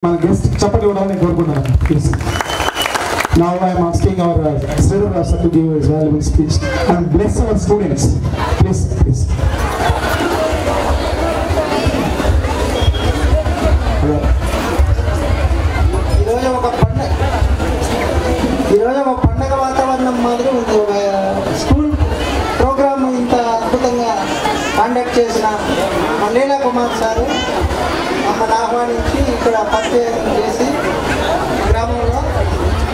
మన గెస్ట్ చప్పట్లు ఇవ్వడానికి కోరుకుంటున్నాను please. Now I am asking our Sridhar Rasa to give his valuable speech and bless our students. Please. ఈరోజు ఒక పండగ వాతావరణం మాదిరి ఉంది. ఒక స్కూల్ ప్రోగ్రామ్ ఇంత అద్భుతంగా కండక్ట్ చేసిన లీలా కుమార్ సారు మమ్మల్ని ఆహ్వానించి ఇక్కడ పరిచయం చేసి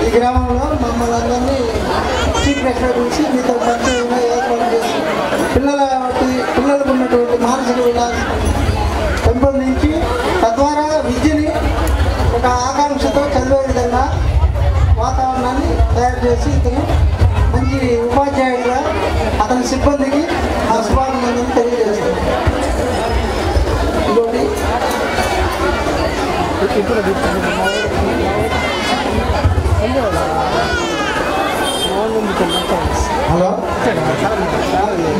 ఈ గ్రామంలో మమ్మల్ని అందరినీ చీఫ్ గెస్ట్గా పిలిచి మీతో పరిచయంగా ఏర్పాటు చేసి పిల్లలకు ఉన్నటువంటి మానసిక విలాసం పెంపొందించి తద్వారా విద్యని ఒక ఆకాంక్షతో చదివే విధంగా వాతావరణాన్ని తయారు చేసి ఇతను మంచి ఉపాధ్యాయుడిగా అతని సిబ్బందికి ఆ శుభాకాంక్షలను తెలియజేస్తారు. ఇంకోటి హలో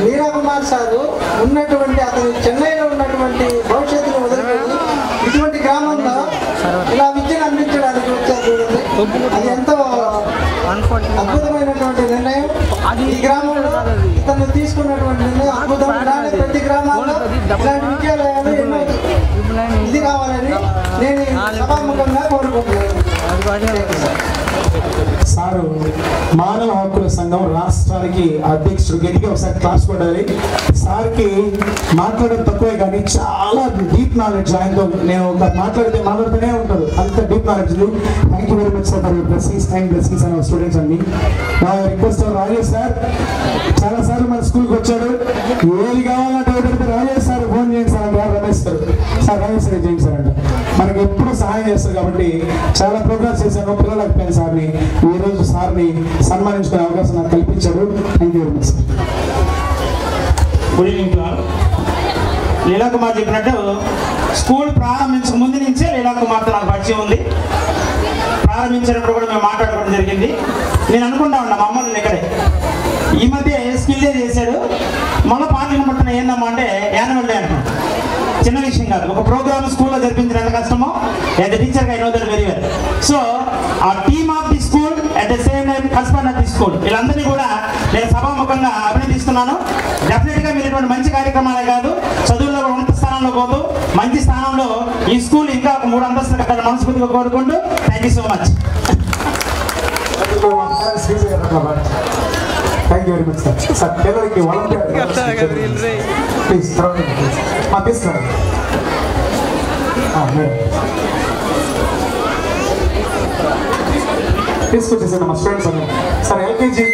లీలా కుమార్ సారు ఉన్నటువంటి అతను చెన్నైలో ఉన్నటువంటి భవిష్యత్తును వదిలిపెట్టి ఇటువంటి గ్రామంలో ఇలా విద్యను అందించడానికి వచ్చారు చూడండి. అది ఎంతో అద్భుతమైనటువంటి నిర్ణయం. ఈ గ్రామంలో ఇతను తీసుకున్నటువంటి నిర్ణయం అద్భుతం. ప్రతి గ్రామాల్లో ఇలాంటి విద్యాలయాలు ఎన్నో ఇది కావాలని నేను సభాముఖంగా కోరుకుంటున్నాను. సారు మానవ హక్కుల సంఘం రాష్ట్రానికి అధ్యక్షుడు. గట్టిగా ఒకసారి క్లాస్ కొట్టాలి. సార్కి మాట్లాడడం తక్కువే కానీ చాలా డీప్ నాలెడ్జ్. ఆయనతో నేను ఒక మాట్లాడుతూనే ఉంటాడు. అంత deep knowledge. Thank you very much sir for your blessings and blessings and our students అండి. నా రిక్వెస్ట్ రాజేష్ సార్ చాలా సార్లు మన స్కూల్కి వచ్చాడు. ఏది కావాలంటే రాజేష్ సార్ ఫోన్ చేయండి సార్ అంటే రమేష్ సార్ రమేష్ సార్ చేయండి సార్ అంటే మనకి ఎప్పుడు సహాయం చేస్తారు. కాబట్టి చాలా ప్రోగ్రామ్స్ చేశాను పిల్లలకు సార్ని. ఈ రోజు సార్ని సన్మానించుకునే అవకాశం నాకు కల్పించాడు. Thank you very much sir. Good evening to all. Leela Kumar చెప్పినట్టు స్కూల్ ప్రారంభించక ముందు నుంచే లీలా కుమార్తో నాకు పరిచయం ఉంది. ప్రారంభించినప్పుడు కూడా మేము మాట్లాడుకోవడం జరిగింది. నేను అనుకుంటా ఉన్నా మా అమ్మని ఇక్కడే ఈ మధ్య స్కిల్ డే చేశాడు. మళ్ళీ పాటలు పట్టిన ఏందమ్మా అంటే యాన్యువల్ డే అంటున్నాడు. చిన్న విషయం కాదు. ఒక ప్రోగ్రామ్ స్కూల్లో జరిపించిన ఎంత కష్టమో యాజ్ ఎ టీచర్గా I know that very well. So uh team of the school at the same time husband of the school వీళ్ళందరినీ కూడా నేను సభాముఖంగా అభినందిస్తున్నాను. డెఫినెట్గా మీరు ఇటువంటి మంచి కార్యక్రమాలే కాదు చదువుల్లో ఉన్నత స్థానంలో పోతూ మంచి స్థానంలో ఈ స్కూల్ ఇంకా 3 అంతస్తులు కట్టాలని మనస్ఫూర్తిగా కోరుకుంటూ thank you so much. Thank you very much sir. Sir పిల్లలకి వాలంటీర్ ప్లీజ్ తీసుకురా తీసుకొచ్చేసాను మా స్టూడెంట్స్ అన్నారు సార్. ఎల్కేజీ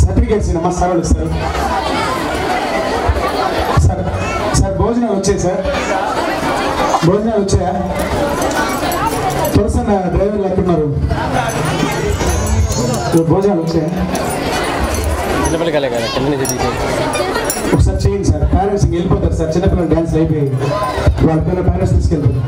సర్టిఫికేట్స్ మా సార్ వాళ్ళు ఇస్తారు సార్. సార్ భోజనాలు వచ్చాయి సార్. భోజనాలు వచ్చాయా? పర్సన్ డ్రైవర్లు ఎక్కడున్నారు? భోజనాలు వచ్చాయా? ఒకసారి చేయండి సార్. పేరెంట్స్ వెళ్ళిపోతారు సార్. చిన్నపిల్లలు డ్యాన్స్ అయిపోయి వాళ్ళ పిల్లల పేరెంట్స్ తీసుకెళ్తారు.